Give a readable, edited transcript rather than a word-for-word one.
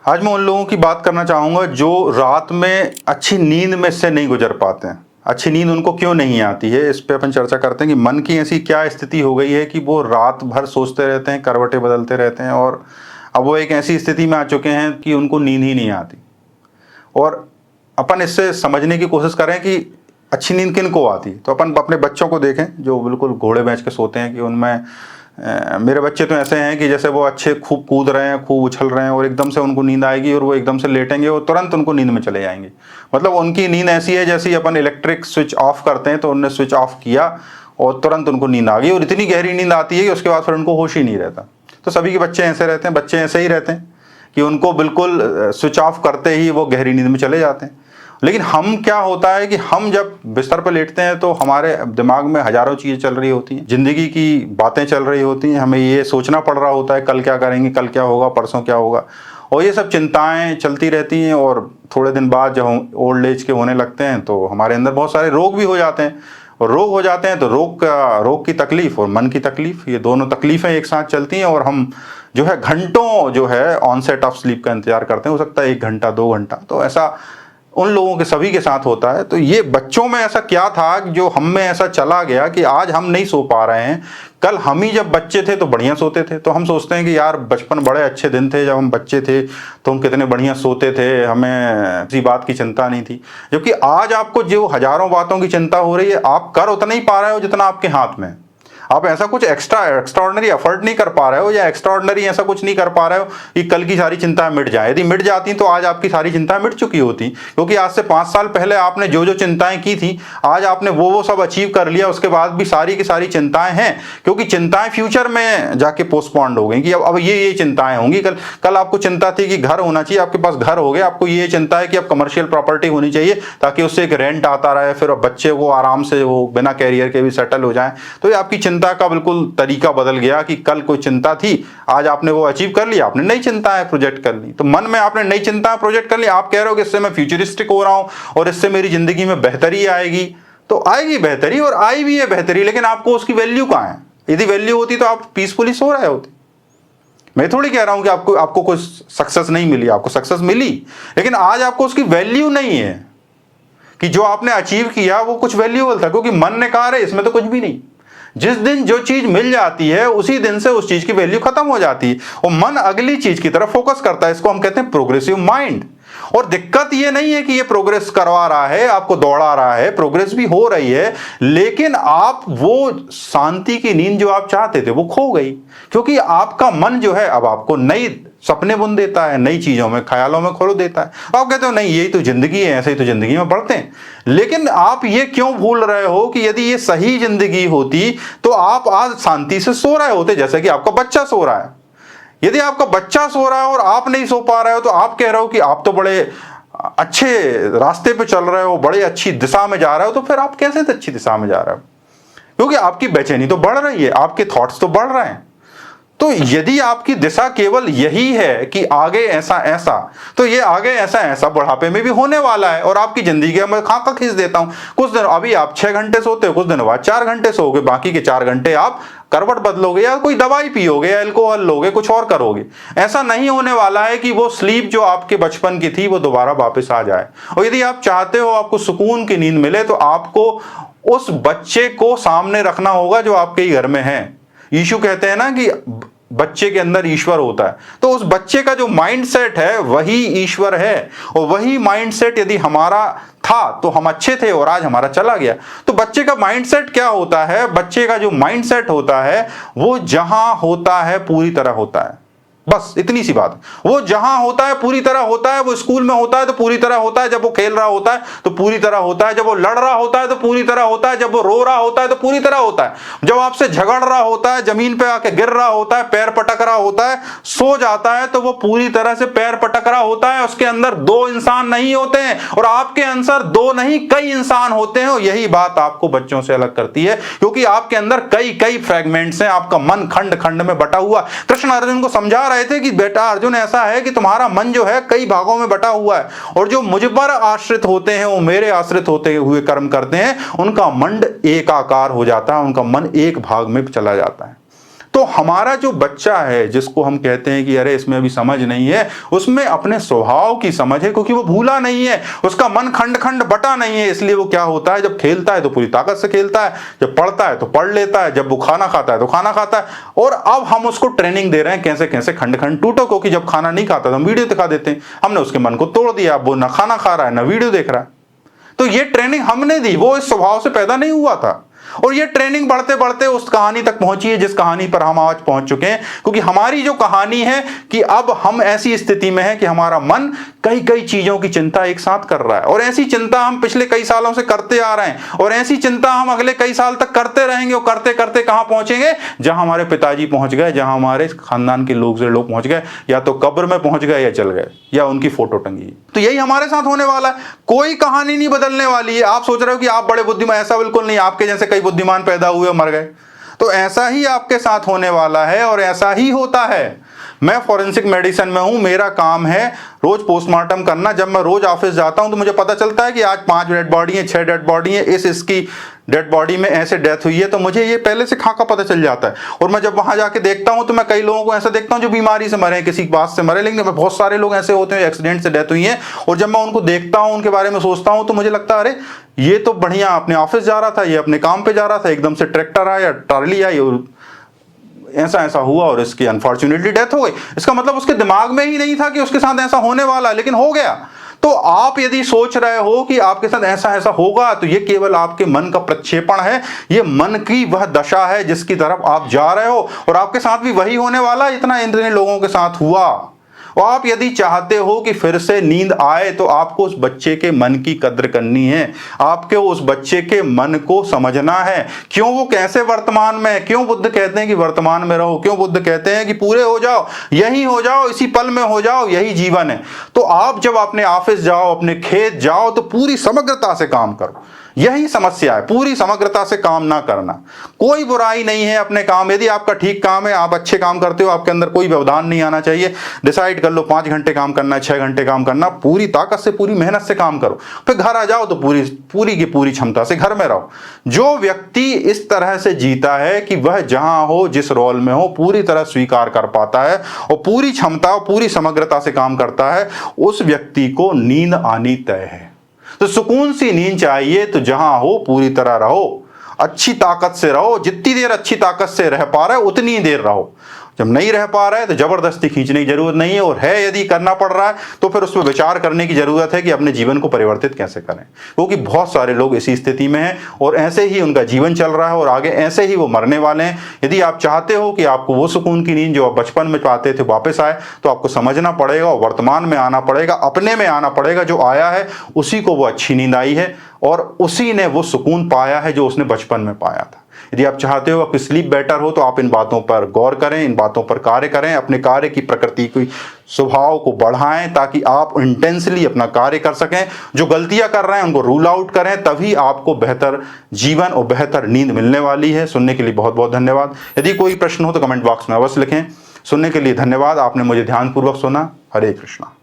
आज मैं उन लोगों की बात करना चाहूँगा जो रात में अच्छी नींद में से नहीं गुजर पाते हैं। अच्छी नींद उनको क्यों नहीं आती है, इस पे अपन चर्चा करते हैं कि मन की ऐसी क्या स्थिति हो गई है कि वो रात भर सोचते रहते हैं, करवटें बदलते रहते हैं और अब वो एक ऐसी स्थिति में आ चुके हैं कि उनको नींद ही नहीं आती। और अपन इससे समझने की कोशिश करें कि अच्छी नींद किन को आती। तो अपन अपने बच्चों को देखें जो बिल्कुल घोड़े बेच के सोते हैं कि उनमें मेरे बच्चे तो ऐसे हैं कि जैसे वो अच्छे खूब कूद रहे हैं, खूब उछल रहे हैं और एकदम से उनको नींद आएगी और वो एकदम से लेटेंगे और तुरंत उनको नींद में चले जाएंगे। मतलब उनकी नींद ऐसी है जैसे अपन इलेक्ट्रिक स्विच ऑफ करते हैं तो उन्होंने स्विच ऑफ किया और तुरंत उनको नींद आ गई और इतनी गहरी नींद आती है कि उसके बाद फिर उनको होश ही नहीं रहता। तो सभी के बच्चे ऐसे रहते हैं, बच्चे ऐसे ही रहते हैं कि उनको बिल्कुल स्विच ऑफ करते ही वो गहरी नींद में चले जाते हैं। लेकिन हम क्या होता है कि हम जब बिस्तर पर लेटते हैं तो हमारे दिमाग में हजारों चीज़ें चल रही होती हैं, जिंदगी की बातें चल रही होती हैं, हमें ये सोचना पड़ रहा होता है कल क्या करेंगे, कल क्या होगा, परसों क्या होगा, और ये सब चिंताएं चलती रहती हैं। और थोड़े दिन बाद जब हम ओल्ड एज के होने लगते हैं तो हमारे अंदर बहुत सारे रोग भी हो जाते हैं। और रोग हो जाते हैं तो रोग की तकलीफ और मन की तकलीफ, ये दोनों तकलीफें एक साथ चलती हैं और हम जो है घंटों जो है ऑनसेट ऑफ स्लीप का इंतजार करते हैं। हो सकता है 1 घंटा 2 घंटा, तो ऐसा उन लोगों के सभी के साथ होता है। तो ये बच्चों में ऐसा क्या था जो हम में ऐसा चला गया कि आज हम नहीं सो पा रहे हैं। कल हम ही जब बच्चे थे तो बढ़िया सोते थे, तो हम सोचते हैं कि यार बचपन बड़े अच्छे दिन थे, जब हम बच्चे थे तो हम कितने बढ़िया सोते थे, हमें किसी बात की चिंता नहीं थी। क्योंकि आज आपको जो हजारों बातों की चिंता हो रही है, आप कर उतना ही पा रहे हो जितना आपके हाथ में। आप ऐसा कुछ एक्स्ट्राऑर्डिनरी एफर्ट नहीं कर पा रहे हो या एक्स्ट्राऑर्डिनरी ऐसा कुछ नहीं कर पा रहे हो कि कल की सारी चिंताएं मिट जाए। यदि मिट जाती तो आज आपकी सारी चिंताएं मिट चुकी होती, क्योंकि आज से 5 साल पहले आपने जो जो चिंताएं की थी आज आपने वो सब अचीव कर लिया। उसके बाद भी सारी की सारी चिंताएं हैं, क्योंकि चिंताएं फ्यूचर में जाके पोस्टपोन्ड हो गई कि अब ये चिंताएं होंगी। कल आपको चिंता थी कि घर होना चाहिए, आपके पास घर हो गया। आपको ये चिंता है कि अब कमर्शियल प्रॉपर्टी होनी चाहिए ताकि उससे एक रेंट आता रहे, फिर बच्चे को आराम से वो बिना कैरियर के भी सेटल हो जाए। तो ये आपकी चिंता का बिल्कुल तरीका बदल गया कि कल कोई चिंता थी, आज आपने वो अचीव कर लिया, आपने नई चिंताएं प्रोजेक्ट कर ली। तो मन में आपने नई चिंताएं प्रोजेक्ट कर ली। आप कह रहे हो कि इससे मैं फ्यूचरिस्टिक हो रहा हूं और इससे मेरी जिंदगी में बेहतरी आएगी। तो आएगी बेहतरी और आई भी है बेहतरी, लेकिन आपको उसकी वैल्यू कहां है? यदि वैल्यू होती तो आप पीसफुली सो रहे होते। मैं थोड़ी कह रहा हूं कि आपको कोई सक्सेस नहीं मिली, आपको सक्सेस मिली, लेकिन आज आपको उसकी वैल्यू नहीं है कि जो आपने अचीव किया वो कुछ वैल्यूएबल था, क्योंकि मन ने कहा रहे इसमें तो कुछ भी नहीं। जिस दिन जो चीज मिल जाती है उसी दिन से उस चीज की वैल्यू खत्म हो जाती है और मन अगली चीज की तरफ फोकस करता है। इसको हम कहते हैं प्रोग्रेसिव माइंड। और दिक्कत ये नहीं है कि ये प्रोग्रेस करवा रहा है, आपको दौड़ा रहा है, प्रोग्रेस भी हो रही है, लेकिन आप वो शांति की नींद जो आप चाहते थे वो खो गई, क्योंकि आपका मन जो है अब आपको नई सपने बुन देता है, नई चीजों में ख्यालों में खो देता है। आप कहते हो नहीं यही तो जिंदगी है, ऐसे ही तो जिंदगी में बढ़ते हैं। लेकिन आप ये क्यों भूल रहे हो कि यदि ये सही जिंदगी होती तो आप आज शांति से सो रहे होते, जैसे कि आपका बच्चा सो रहा है। यदि आपका बच्चा सो रहा है और आप नहीं सो पा रहे हो तो आप कह रहे हो कि आप तो बड़े अच्छे रास्ते पे चल रहे हो, बड़े अच्छी दिशा में जा रहे हो, तो फिर आप कैसे अच्छी दिशा में जा रहे हो? क्योंकि आपकी बेचैनी तो बढ़ रही है, आपके थॉट्स तो बढ़ रहे हैं। तो यदि आपकी दिशा केवल यही है कि आगे ऐसा ऐसा, तो ये आगे ऐसा ऐसा बुढ़ापे में भी होने वाला है। और आपकी जिंदगी में खाका खींच देता हूं, कुछ दिन अभी आप 6 घंटे सोते हो, कुछ दिन बाद 4 घंटे सोओगे, बाकी के 4 घंटे आप करवट बदलोगे या कोई दवाई पियोगे या अल्कोहल लोगे, कुछ और करोगे। ऐसा नहीं होने वाला है कि वो स्लीप जो आपके बचपन की थी वो दोबारा वापस आ जाए। और यदि आप चाहते हो आपको सुकून की नींद मिले तो आपको उस बच्चे को सामने रखना होगा जो आपके ही घर में है। यीशु कहते हैं ना कि बच्चे के अंदर ईश्वर होता है, तो उस बच्चे का जो माइंडसेट है वही ईश्वर है। और वही माइंडसेट यदि हमारा था तो हम अच्छे थे और आज हमारा चला गया। तो बच्चे का माइंडसेट क्या होता है? बच्चे का जो माइंडसेट होता है वो जहां होता है पूरी तरह होता है। बस इतनी सी बात। वो जहां होता है पूरी तरह होता है। वो स्कूल में होता है तो पूरी तरह होता है, जब वो खेल रहा होता है तो पूरी तरह होता है, जब वो लड़ रहा होता है तो पूरी तरह होता है, जब वो रो रहा होता है तो पूरी तरह होता है, जब आपसे झगड़ रहा होता है, जमीन पे आके गिर रहा होता है, पैर पटक रहा होता है, सो जाता है तो वो पूरी तरह से पैर पटक रहा होता है। उसके अंदर 2 इंसान नहीं होते हैं और आपके अंदर 2 नहीं कई इंसान होते हैं। और यही बात आपको बच्चों से अलग करती है, क्योंकि आपके अंदर कई फ्रेगमेंट्स हैं। आपका मन खंड खंड में बटा हुआ। कृष्ण अर्जुन को समझा रहे थे कि बेटा अर्जुन ऐसा है कि तुम्हारा मन जो है कई भागों में बटा हुआ है, और जो मुझ पर आश्रित होते हैं वो मेरे आश्रित होते हुए कर्म करते हैं, उनका मन एक आकार हो जाता है, उनका मन एक भाग में चला जाता है। तो हमारा जो बच्चा है, जिसको हम कहते हैं कि अरे इसमें अभी समझ नहीं है, उसमें अपने स्वभाव की समझ है, क्योंकि वो भूला नहीं है, उसका मन खंड खंड बटा नहीं है। इसलिए वो क्या होता है, जब खेलता है तो पूरी ताकत से खेलता है, जब पढ़ता है तो पढ़ लेता है, जब वो खाना खाता है तो खाना खाता है। और अब हम उसको ट्रेनिंग दे रहे हैं कैसे कैसे खंड खंड टूटो, क्योंकि जब खाना नहीं खाता तो हम वीडियो दिखा देते हैं। हमने उसके मन को तोड़ दिया, अब वो ना खाना खा रहा है ना वीडियो देख रहा है। तो ये ट्रेनिंग हमने दी, वो इस स्वभाव से पैदा नहीं हुआ था। और ये ट्रेनिंग बढ़ते बढ़ते उस कहानी तक पहुंची है जिस कहानी पर हम आज पहुंच चुके हैं। क्योंकि हमारी जो कहानी है कि अब हम ऐसी स्थिति में है कि हमारा मन कई कई चीजों की चिंता एक साथ कर रहा है, और ऐसी चिंता हम पिछले कई सालों से करते आ रहे हैं, और ऐसी चिंता हम अगले कई साल तक करते रहेंगे। और करते करते कहां पहुंचेंगे, जहां हमारे पिताजी पहुंच गए, जहां हमारे खानदान के लोग पहुंच गए, या तो कब्र में पहुंच गए या चल गए, या उनकी फोटो टंगी। तो यही हमारे साथ होने वाला है। कोई कहानी नहीं बदलने वाली है। आप सोच रहे हो कि आप बड़े बुद्धिमान, ऐसा बिल्कुल नहीं। आपके जैसे कई बुद्धिमान पैदा हुए और मर गए, तो ऐसा ही आपके साथ होने वाला है, और ऐसा ही होता है। मैं फॉरेंसिक मेडिसिन में हूं, मेरा काम है रोज पोस्टमार्टम करना। जब मैं रोज ऑफिस जाता हूं तो मुझे पता चलता है कि आज 5 डेड बॉडी है, 6 डेड बॉडी है, इसकी डेड बॉडी में ऐसे डेथ हुई है, तो मुझे ये पहले से खाका पता चल जाता है। और मैं जब वहां जाके देखता हूं तो मैं कई लोगों को ऐसा देखता हूं जो बीमारी से मरे, किसी बात से मरे, लेकिन बहुत सारे लोग ऐसे होते हैं एक्सीडेंट से डेथ हुई है। और जब मैं उनको देखता हूं, उनके बारे में सोचता हूं, तो मुझे लगता है अरे ये तो बढ़िया अपने ऑफिस जा रहा था, ये अपने काम पे जा रहा था, एकदम से ट्रैक्टर आया, ट्रॉली आई और ऐसा ऐसा हुआ और इसकी अनफॉर्चुनेटली डेथ हो गई। इसका मतलब उसके दिमाग में ही नहीं था कि उसके साथ ऐसा होने वाला है, लेकिन हो गया। तो आप यदि सोच रहे हो कि आपके साथ ऐसा ऐसा होगा, तो ये केवल आपके मन का प्रक्षेपण है। ये मन की वह दशा है जिसकी तरफ आप जा रहे हो, और आपके साथ भी वही होने वाला है जितना इन लोगों के साथ हुआ। और आप यदि चाहते हो कि फिर से नींद आए, तो आपको उस बच्चे के मन की कद्र करनी है। आपके उस बच्चे के मन को समझना है, क्यों वो कैसे वर्तमान में है। क्यों बुद्ध कहते हैं कि वर्तमान में रहो, क्यों बुद्ध कहते हैं कि पूरे हो जाओ, यही हो जाओ, इसी पल में हो जाओ, यही जीवन है। तो आप जब अपने ऑफिस जाओ, अपने खेत जाओ, तो पूरी समग्रता से काम करो। यही समस्या है, पूरी समग्रता से काम ना करना। कोई बुराई नहीं है अपने काम, यदि आपका ठीक काम है, आप अच्छे काम करते हो, आपके अंदर कोई व्यवधान नहीं आना चाहिए। डिसाइड कर लो 5 घंटे काम करना है, 6 घंटे काम करना, पूरी ताकत से, पूरी मेहनत से काम करो। फिर घर आ जाओ तो पूरी की पूरी क्षमता से घर में रहो। जो व्यक्ति इस तरह से जीता है कि वह जहां हो, जिस रोल में हो, पूरी तरह स्वीकार कर पाता है और पूरी क्षमता और पूरी समग्रता से काम करता है, उस व्यक्ति को नींद आनी तय है। तो सुकून सी नींद चाहिए तो जहां हो पूरी तरह रहो, अच्छी ताकत से रहो। जितनी देर अच्छी ताकत से रह पा रहे हो उतनी देर रहो। जब नहीं रह पा रहा है तो जबरदस्ती खींचने की जरूरत नहीं है, और है यदि करना पड़ रहा है तो फिर उस पर विचार करने की जरूरत है कि अपने जीवन को परिवर्तित कैसे करें। क्योंकि बहुत सारे लोग इसी स्थिति में हैं और ऐसे ही उनका जीवन चल रहा है और आगे ऐसे ही वो मरने वाले हैं। यदि आप चाहते हो कि आपको वो सुकून की नींद जो आप बचपन में पाते थे वापस आए, तो आपको समझना पड़ेगा और वर्तमान में आना पड़ेगा, अपने में आना पड़ेगा। जो आया है उसी को वो अच्छी नींद आई है और उसी ने वो सुकून पाया है जो उसने बचपन में पाया था। यदि आप चाहते हो आपकी स्लीप बेटर हो, तो आप इन बातों पर गौर करें, इन बातों पर कार्य करें, अपने कार्य की प्रकृति की स्वभाव को बढ़ाएं, ताकि आप इंटेंसली अपना कार्य कर सकें। जो गलतियां कर रहे हैं उनको रूल आउट करें, तभी आपको बेहतर जीवन और बेहतर नींद मिलने वाली है। सुनने के लिए बहुत बहुत धन्यवाद। यदि कोई प्रश्न हो तो कमेंट बॉक्स में अवश्य लिखें। सुनने के लिए धन्यवाद। आपने मुझे ध्यानपूर्वक सुना। हरे कृष्णा।